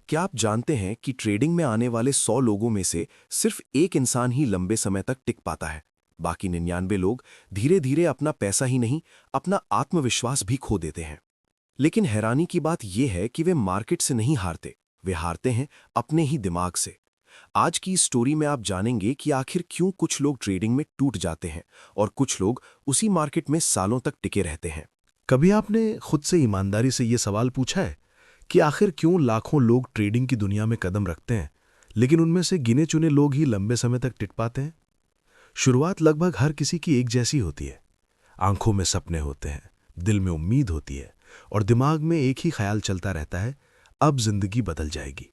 क्या आप जानते हैं कि ट्रेडिंग में आने वाले 100 लोगों में से सिर्फ एक इंसान ही लंबे समय तक टिक पाता है। बाकी 99 लोग धीरे धीरे अपना पैसा ही नहीं, अपना आत्मविश्वास भी खो देते हैं। लेकिन हैरानी की बात यह है कि वे मार्केट से नहीं हारते, वे हारते हैं अपने ही दिमाग से। आज की इस स्टोरी में आप जानेंगे कि आखिर क्यों कुछ लोग ट्रेडिंग में टूट जाते हैं और कुछ लोग उसी मार्केट में सालों तक टिके रहते हैं। कभी आपने खुद से ईमानदारी से ये सवाल पूछा है कि आखिर क्यों लाखों लोग ट्रेडिंग की दुनिया में कदम रखते हैं, लेकिन उनमें से गिने चुने लोग ही लंबे समय तक टिक पाते हैं? शुरुआत लगभग हर किसी की एक जैसी होती है। आंखों में सपने होते हैं, दिल में उम्मीद होती है और दिमाग में एक ही ख्याल चलता रहता है, अब जिंदगी बदल जाएगी।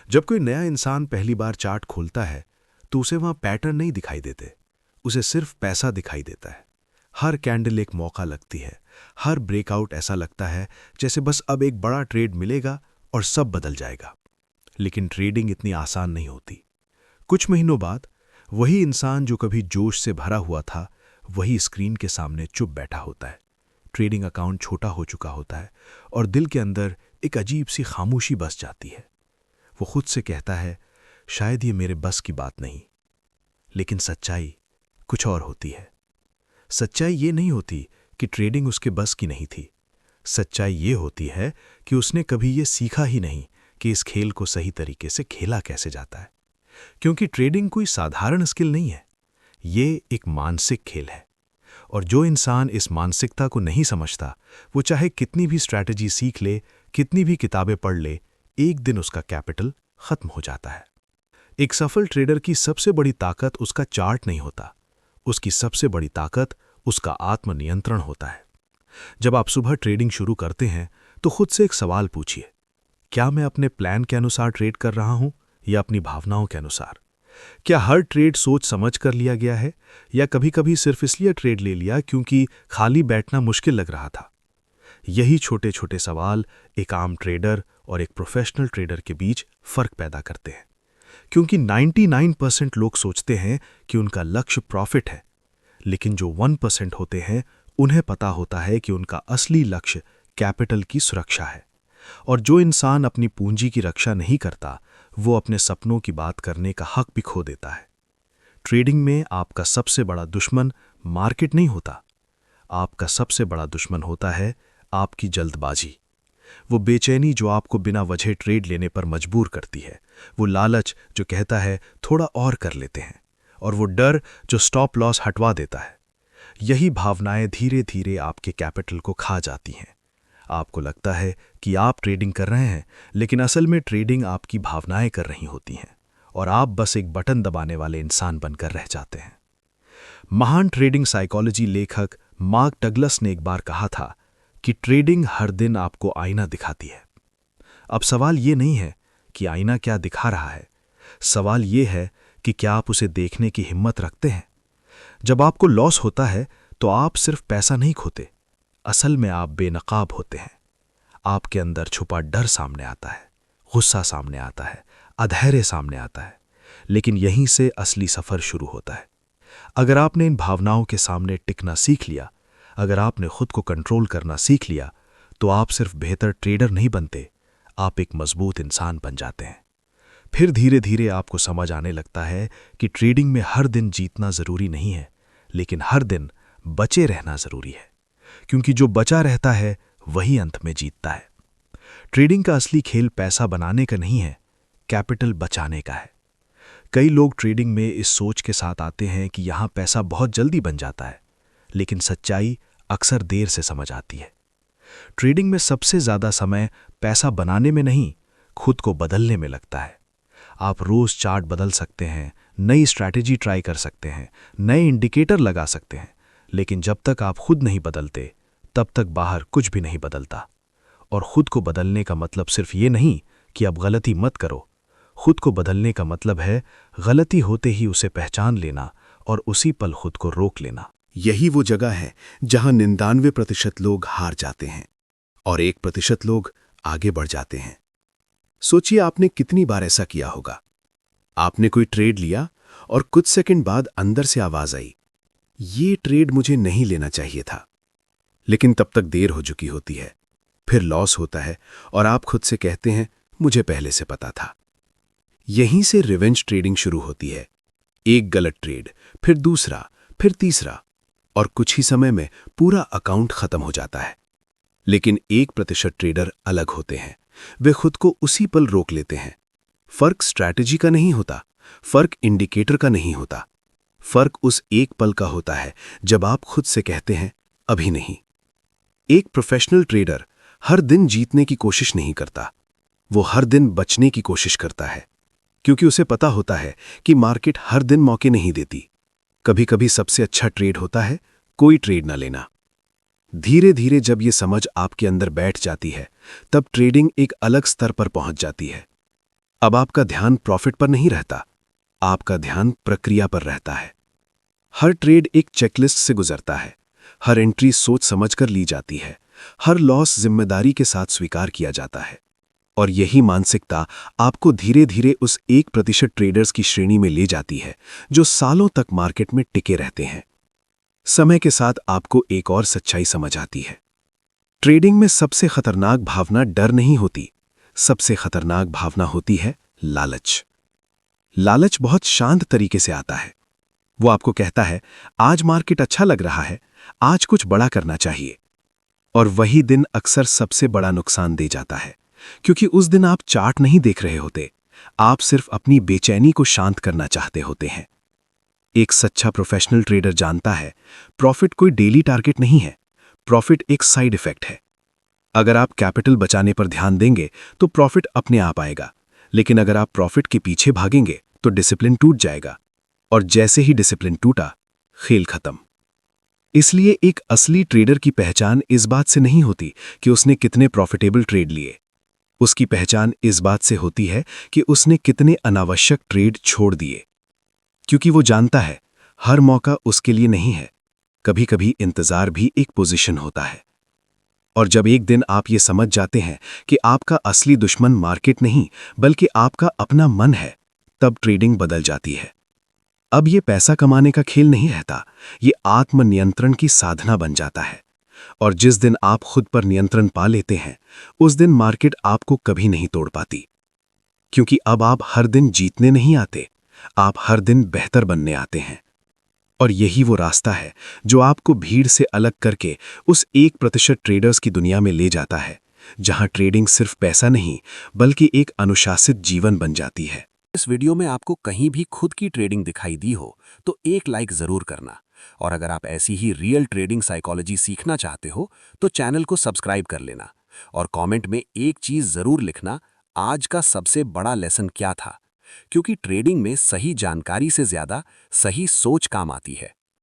जब कोई नया इंसान पहली बार चार्ट खोलता है तो उसे वहां पैटर्न नहीं दिखाई देते, उसे सिर्फ पैसा दिखाई देता है। हर कैंडल एक मौका लगती है, हर ब्रेकआउट ऐसा लगता है जैसे बस अब एक बड़ा ट्रेड मिलेगा और सब बदल जाएगा। लेकिन ट्रेडिंग इतनी आसान नहीं होती। कुछ महीनों बाद वही इंसान जो कभी जोश से भरा हुआ था, वही स्क्रीन के सामने चुप बैठा होता है। ट्रेडिंग अकाउंट छोटा हो चुका होता है और दिल के अंदर एक अजीब सी खामोशी बस जाती है। वो खुद से कहता है, शायद ये मेरे बस की बात नहीं। लेकिन सच्चाई कुछ और होती है। सच्चाई ये नहीं होती कि ट्रेडिंग उसके बस की नहीं थी। सच्चाई ये होती है कि उसने कभी ये सीखा ही नहीं कि इस खेल को सही तरीके से खेला कैसे जाता है। क्योंकि ट्रेडिंग कोई साधारण स्किल नहीं है, ये एक मानसिक खेल है। और जो इंसान इस मानसिकता को नहीं समझता, वो चाहे कितनी भी स्ट्रैटेजी सीख ले, कितनी भी किताबें पढ़ ले, एक दिन उसका कैपिटल खत्म हो जाता है। एक सफल ट्रेडर की सबसे बड़ी ताकत उसका चार्ट नहीं होता, उसकी सबसे बड़ी ताकत उसका आत्मनियंत्रण होता है। जब आप सुबह ट्रेडिंग शुरू करते हैं तो खुद से एक सवाल पूछिए, क्या मैं अपने प्लान के अनुसार ट्रेड कर रहा हूं या अपनी भावनाओं के अनुसार? क्या हर ट्रेड सोच समझ कर लिया गया है या कभी कभी सिर्फ इसलिए ट्रेड ले लिया क्योंकि खाली बैठना मुश्किल लग रहा था? यही छोटे छोटे सवाल एक आम ट्रेडर और एक प्रोफेशनल ट्रेडर के बीच फर्क पैदा करते हैं। क्योंकि 99% लोग सोचते हैं कि उनका लक्ष्य प्रॉफिट है, लेकिन जो 1% होते हैं उन्हें पता होता है कि उनका असली लक्ष्य कैपिटल की सुरक्षा है। और जो इंसान अपनी पूंजी की रक्षा नहीं करता, वो अपने सपनों की बात करने का हक भी खो देता है। ट्रेडिंग में आपका सबसे बड़ा दुश्मन मार्केट नहीं होता, आपका सबसे बड़ा दुश्मन होता है आपकी जल्दबाजी। वो बेचैनी जो आपको बिना वजह ट्रेड लेने पर मजबूर करती है, वो लालच जो कहता है थोड़ा और कर लेते हैं, और वो डर जो स्टॉप लॉस हटवा देता है। यही भावनाएं धीरे धीरे आपके कैपिटल को खा जाती हैं। आपको लगता है कि आप ट्रेडिंग कर रहे हैं, लेकिन असल में ट्रेडिंग आपकी भावनाएं कर रही होती हैं और आप बस एक बटन दबाने वाले इंसान बनकर रह जाते हैं। महान ट्रेडिंग साइकोलॉजी लेखक मार्क डगलस ने एक बार कहा था कि ट्रेडिंग हर दिन आपको आईना दिखाती है। अब सवाल ये नहीं है कि आईना क्या दिखा रहा है, सवाल ये है कि क्या आप उसे देखने की हिम्मत रखते हैं। जब आपको लॉस होता है तो आप सिर्फ पैसा नहीं खोते, असल में आप बेनकाब होते हैं। आपके अंदर छुपा डर सामने आता है, गुस्सा सामने आता है, अधैर्य सामने आता है। लेकिन यहीं से असली सफर शुरू होता है। अगर आपने इन भावनाओं के सामने टिकना सीख लिया, अगर आपने खुद को कंट्रोल करना सीख लिया, तो आप सिर्फ बेहतर ट्रेडर नहीं बनते, आप एक मजबूत इंसान बन जाते हैं। फिर धीरे धीरे आपको समझ आने लगता है कि ट्रेडिंग में हर दिन जीतना जरूरी नहीं है, लेकिन हर दिन बचे रहना जरूरी है। क्योंकि जो बचा रहता है वही अंत में जीतता है। ट्रेडिंग का असली खेल पैसा बनाने का नहीं है, कैपिटल बचाने का है। कई लोग ट्रेडिंग में इस सोच के साथ आते हैं कि यहां पैसा बहुत जल्दी बन जाता है, लेकिन सच्चाई अक्सर देर से समझ आती है। ट्रेडिंग में सबसे ज्यादा समय पैसा बनाने में नहीं, खुद को बदलने में लगता है। आप रोज चार्ट बदल सकते हैं, नई स्ट्रैटेजी ट्राई कर सकते हैं, नए इंडिकेटर लगा सकते हैं, लेकिन जब तक आप खुद नहीं बदलते, तब तक बाहर कुछ भी नहीं बदलता। और खुद को बदलने का मतलब सिर्फ ये नहीं कि अब गलती मत करो। खुद को बदलने का मतलब है गलती होते ही उसे पहचान लेना और उसी पल खुद को रोक लेना। यही वो जगह है जहां 99% लोग हार जाते हैं और 1% लोग आगे बढ़ जाते हैं। सोचिए, आपने कितनी बार ऐसा किया होगा। आपने कोई ट्रेड लिया और कुछ सेकंड बाद अंदर से आवाज आई, ये ट्रेड मुझे नहीं लेना चाहिए था। लेकिन तब तक देर हो चुकी होती है। फिर लॉस होता है और आप खुद से कहते हैं, मुझे पहले से पता था। यहीं से रिवेंज ट्रेडिंग शुरू होती है। एक गलत ट्रेड, फिर दूसरा, फिर तीसरा, और कुछ ही समय में पूरा अकाउंट खत्म हो जाता है। लेकिन 1% ट्रेडर अलग होते हैं। वे खुद को उसी पल रोक लेते हैं। फर्क स्ट्रैटेजी का नहीं होता, फर्क इंडिकेटर का नहीं होता, फर्क उस एक पल का होता है जब आप खुद से कहते हैं अभी नहीं। एक प्रोफेशनल ट्रेडर हर दिन जीतने की कोशिश नहीं करता, वो हर दिन बचने की कोशिश करता है, क्योंकि उसे पता होता है कि मार्केट हर दिन मौके नहीं देती। कभी कभी सबसे अच्छा ट्रेड होता है कोई ट्रेड ना लेना। धीरे धीरे जब ये समझ आपके अंदर बैठ जाती है, तब ट्रेडिंग एक अलग स्तर पर पहुंच जाती है। अब आपका ध्यान प्रॉफिट पर नहीं रहता, आपका ध्यान प्रक्रिया पर रहता है। हर ट्रेड एक चेकलिस्ट से गुजरता है, हर एंट्री सोच समझकर ली जाती है, हर लॉस जिम्मेदारी के साथ स्वीकार किया जाता है। और यही मानसिकता आपको धीरे धीरे उस 1% ट्रेडर्स की श्रेणी में ले जाती है जो सालों तक मार्केट में टिके रहते हैं। समय के साथ आपको एक और सच्चाई समझ आती है। ट्रेडिंग में सबसे खतरनाक भावना डर नहीं होती, सबसे खतरनाक भावना होती है लालच। लालच बहुत शांत तरीके से आता है। वो आपको कहता है आज मार्केट अच्छा लग रहा है, आज कुछ बड़ा करना चाहिए। और वही दिन अक्सर सबसे बड़ा नुकसान दे जाता है, क्योंकि उस दिन आप चार्ट नहीं देख रहे होते, आप सिर्फ अपनी बेचैनी को शांत करना चाहते होते हैं। एक सच्चा प्रोफेशनल ट्रेडर जानता है प्रॉफिट कोई डेली टारगेट नहीं है, प्रॉफिट एक साइड इफेक्ट है। अगर आप कैपिटल बचाने पर ध्यान देंगे तो प्रॉफिट अपने आप आएगा, लेकिन अगर आप प्रॉफिट के पीछे भागेंगे तो डिसिप्लिन टूट जाएगा, और जैसे ही डिसिप्लिन टूटा, खेल खत्म। इसलिए एक असली ट्रेडर की पहचान इस बात से नहीं होती कि उसने कितने प्रॉफिटेबल ट्रेड लिए, उसकी पहचान इस बात से होती है कि उसने कितने अनावश्यक ट्रेड छोड़ दिए। क्योंकि वो जानता है हर मौका उसके लिए नहीं है, कभी कभी इंतजार भी एक पोजीशन होता है। और जब एक दिन आप ये समझ जाते हैं कि आपका असली दुश्मन मार्केट नहीं बल्कि आपका अपना मन है, तब ट्रेडिंग बदल जाती है। अब ये पैसा कमाने का खेल नहीं रहता, ये आत्मनियंत्रण की साधना बन जाता है। और जिस दिन आप खुद पर नियंत्रण पा लेते हैं, उस दिन मार्केट आपको कभी नहीं तोड़ पाती। क्योंकि अब आप हर दिन जीतने नहीं आते, आप हर दिन बेहतर बनने आते हैं। और यही वो रास्ता है जो आपको भीड़ से अलग करके उस 1% ट्रेडर्स की दुनिया में ले जाता है, जहां ट्रेडिंग सिर्फ पैसा नहीं बल्कि एक अनुशासित जीवन बन जाती है। इस वीडियो में आपको कहीं भी खुद की ट्रेडिंग दिखाई दी हो तो एक लाइक जरूर करना, और अगर आप ऐसी ही रियल ट्रेडिंग साइकोलॉजी सीखना चाहते हो तो चैनल को सब्सक्राइब कर लेना, और कमेंट में एक चीज जरूर लिखना, आज का सबसे बड़ा लेसन क्या था। क्योंकि ट्रेडिंग में सही जानकारी से ज्यादा सही सोच काम आती है।